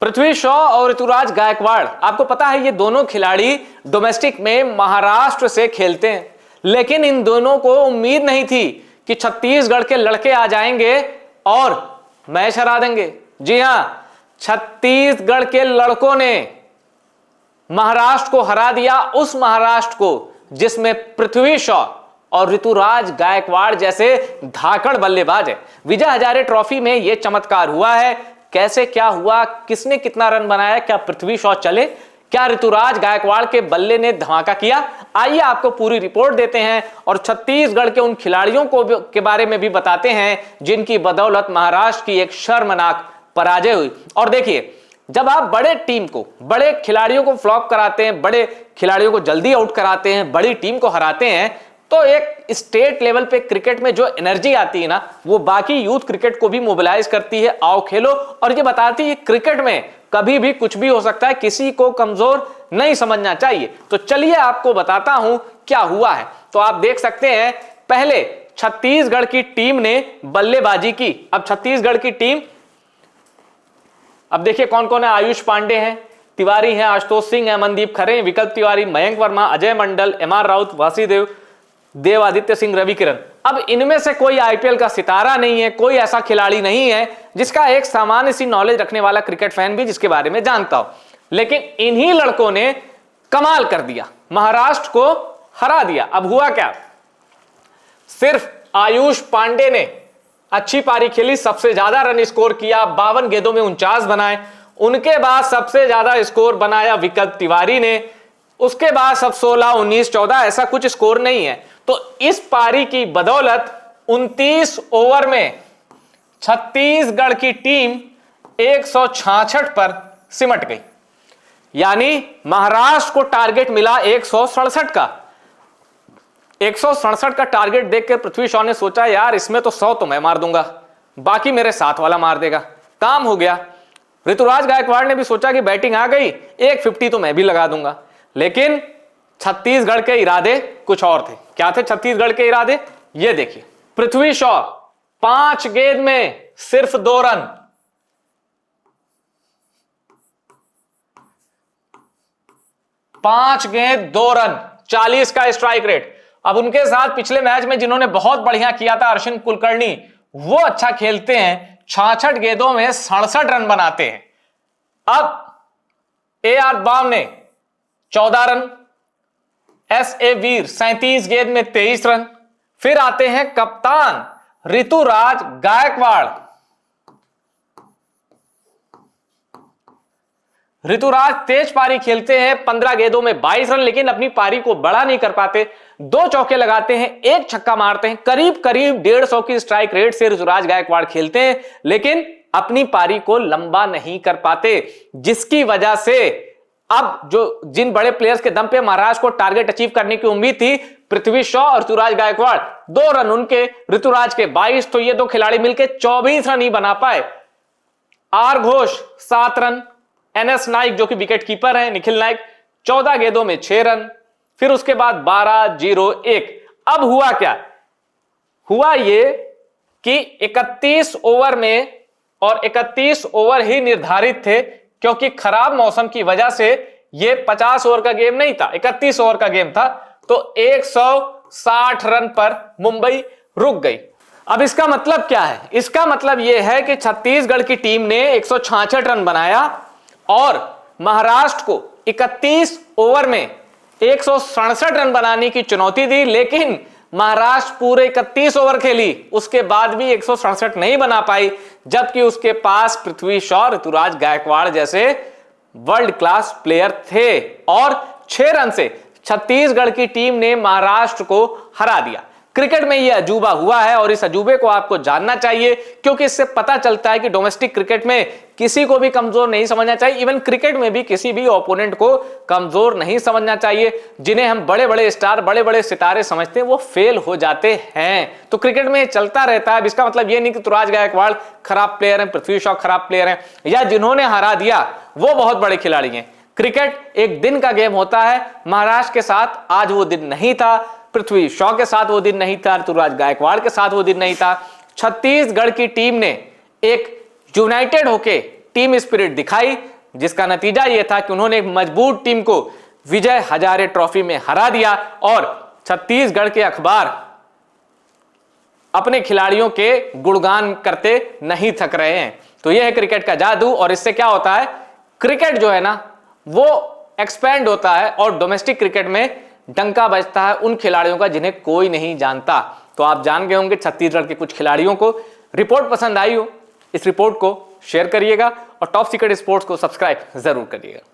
पृथ्वी शॉ और ऋतुराज गायकवाड़, आपको पता है ये दोनों खिलाड़ी डोमेस्टिक में महाराष्ट्र से खेलते हैं, लेकिन इन दोनों को उम्मीद नहीं थी कि छत्तीसगढ़ के लड़के आ जाएंगे और मैच हरा देंगे। जी हां, छत्तीसगढ़ के लड़कों ने महाराष्ट्र को हरा दिया, उस महाराष्ट्र को जिसमें पृथ्वी शॉ और ऋतुराज गायकवाड़ जैसे धाकड़ बल्लेबाज है। विजय हजारे ट्रॉफी में यह चमत्कार हुआ है। कैसे क्या हुआ, किसने कितना रन बनाया, क्या पृथ्वी शॉ चले, क्या ऋतुराज गायकवाड़ के बल्ले ने धमाका किया, आइए आपको पूरी रिपोर्ट देते हैं और छत्तीसगढ़ के उन खिलाड़ियों के बारे में भी बताते हैं जिनकी बदौलत महाराष्ट्र की एक शर्मनाक पराजय हुई। और देखिए, जब आप बड़े टीम को, बड़े खिलाड़ियों को फ्लॉप कराते हैं, बड़े खिलाड़ियों को जल्दी आउट कराते हैं, बड़ी टीम को हराते हैं, तो एक स्टेट लेवल पे क्रिकेट में जो एनर्जी आती है ना, वो बाकी यूथ क्रिकेट को भी मोबिलाइज करती है, आओ खेलो। और ये बताती है क्रिकेट में कभी भी कुछ भी हो सकता है, किसी को कमजोर नहीं समझना चाहिए। तो चलिए आपको बताता हूं क्या हुआ है। तो आप देख सकते हैं, पहले छत्तीसगढ़ की टीम ने बल्लेबाजी की। अब छत्तीसगढ़ की टीम, अब देखिए कौन कौन है। आयुष पांडे हैं, तिवारी हैं, आशुतोष सिंह है, मनदीप खरे, विकल्प तिवारी, मयंक वर्मा, अजय मंडल, एमआर राउत, वासीदेव, देव आदित्य सिंह, रवि किरण। अब इनमें से कोई आईपीएल का सितारा नहीं है, कोई ऐसा खिलाड़ी नहीं है जिसका एक सामान्य सी नॉलेज रखने वाला क्रिकेट फैन भी जिसके बारे में जानता हो, लेकिन इन्हीं लड़कों ने कमाल कर दिया, महाराष्ट्र को हरा दिया। अब हुआ क्या, सिर्फ आयुष पांडे ने अच्छी पारी खेली, सबसे ज्यादा रन स्कोर किया, 52 गेंदों में 49 बनाए। उनके बाद सबसे ज्यादा स्कोर बनाया विकल्प तिवारी ने, उसके बाद सब 16, 19, 14, ऐसा कुछ स्कोर नहीं है। तो इस पारी की बदौलत 29 ओवर में छत्तीसगढ़ की टीम 166 पर सिमट गई, यानी महाराष्ट्र को टारगेट मिला 167 का। 167 का टारगेट देखकर पृथ्वी शॉ ने सोचा, यार इसमें तो 100 तो मैं मार दूंगा, बाकी मेरे साथ वाला मार देगा, काम हो गया। ऋतुराज गायकवाड़ ने भी सोचा कि बैटिंग आ गई, 150 तो मैं भी लगा दूंगा। लेकिन छत्तीसगढ़ के इरादे कुछ और थे। क्या थे छत्तीसगढ़ के इरादे, ये देखिए। पृथ्वी शॉ 5 गेंद में सिर्फ 2 रन, 5 गेंद 2 रन, 40 का स्ट्राइक रेट। अब उनके साथ पिछले मैच में जिन्होंने बहुत बढ़िया किया था, अश्विन कुलकर्णी, वो अच्छा खेलते हैं, 66 गेंदों में 67 रन बनाते हैं। अब AR बाम ने 14 रन, SA वीर 37 गेंद में 23 रन। फिर आते हैं कप्तान ऋतुराज गायकवाड़। ऋतुराज तेज पारी खेलते हैं, 15 गेंदों में 22 रन, लेकिन अपनी पारी को बड़ा नहीं कर पाते। 2 चौके लगाते हैं, 1 छक्का मारते हैं, करीब करीब 150 की स्ट्राइक रेट से ऋतुराज गायकवाड़ खेलते हैं, लेकिन अपनी पारी को लंबा नहीं कर पाते, जिसकी वजह से अब जो जिन बड़े प्लेयर्स के दम पे महाराष्ट्र को टारगेट अचीव करने की उम्मीद थी, पृथ्वी शॉ और ऋतुराज गायकवाड़, 2 रन उनके, ऋतुराज के 22, तो ये 2 खिलाड़ी मिलकर 24 रन ही बना पाए। R Ghosh 7 run, NS Naik जो कि विकेट कीपर हैं, निखिल नाइक 14 गेंदों में 6 रन। फिर उसके बाद 12-0-1। अब हुआ क्या, हुआ ये कि 31 ओवर में, और 31 ओवर ही निर्धारित थे क्योंकि खराब मौसम की वजह से ये 50 ओवर का गेम नहीं था, 31 ओवर का गेम था। तो 160 रन पर मुंबई रुक गई। अब इसका मतलब क्या है, इसका मतलब यह है कि छत्तीसगढ़ की टीम ने 166 रन बनाया और महाराष्ट्र को 31 ओवर में 167 रन बनाने की चुनौती दी, लेकिन महाराष्ट्र पूरे 31 ओवर खेली, उसके बाद भी 167 नहीं बना पाई, जबकि उसके पास पृथ्वी शॉ, ऋतुराज गायकवाड़ जैसे वर्ल्ड क्लास प्लेयर थे। और 6 रन से छत्तीसगढ़ की टीम ने महाराष्ट्र को हरा दिया। क्रिकेट में यह अजूबा हुआ है और इस अजूबे को आपको जानना चाहिए, क्योंकि इससे पता चलता है कि डोमेस्टिक क्रिकेट में किसी को भी कमजोर नहीं समझना चाहिए। इवन क्रिकेट में भी किसी भी ओपोनेंट को कमजोर नहीं समझना चाहिए। जिन्हें हम बड़े बड़े स्टार, बड़े बड़े सितारे समझते हैं, वो फेल हो जाते हैं। तो क्रिकेट में चलता रहता है। इसका मतलब ये नहीं कि ऋतुराज गायकवाड़ खराब प्लेयर हैं, पृथ्वी शॉ खराब प्लेयर हैं, या जिन्होंने हरा दिया वो बहुत बड़े खिलाड़ी हैं। क्रिकेट एक दिन का गेम होता है। महाराष्ट्र के साथ आज वो दिन नहीं था, पृथ्वी शॉ के साथ वो दिन नहीं था, ऋतुराज गायकवाड़ के साथ वो दिन नहीं था। छत्तीसगढ़ की टीम ने एक यूनाइटेड होके टीम स्पिरिट दिखाई, जिसका नतीजा यह था कि उन्होंने एक मजबूत टीम को विजय हजारे ट्रॉफी में हरा दिया और छत्तीसगढ़ के अखबार अपने खिलाड़ियों के गुणगान करते नहीं थक रहे हैं। तो यह है क्रिकेट का जादू। और इससे क्या होता है, क्रिकेट जो है ना वो एक्सपैंड होता है और डोमेस्टिक क्रिकेट में डंका बजता है उन खिलाड़ियों का जिन्हें कोई नहीं जानता। तो आप जान गए होंगे छत्तीसगढ़ के कुछ खिलाड़ियों को। रिपोर्ट पसंद आई हो, इस रिपोर्ट को शेयर करिएगा और टॉप सीक्रेट स्पोर्ट्स को सब्सक्राइब जरूर करिएगा।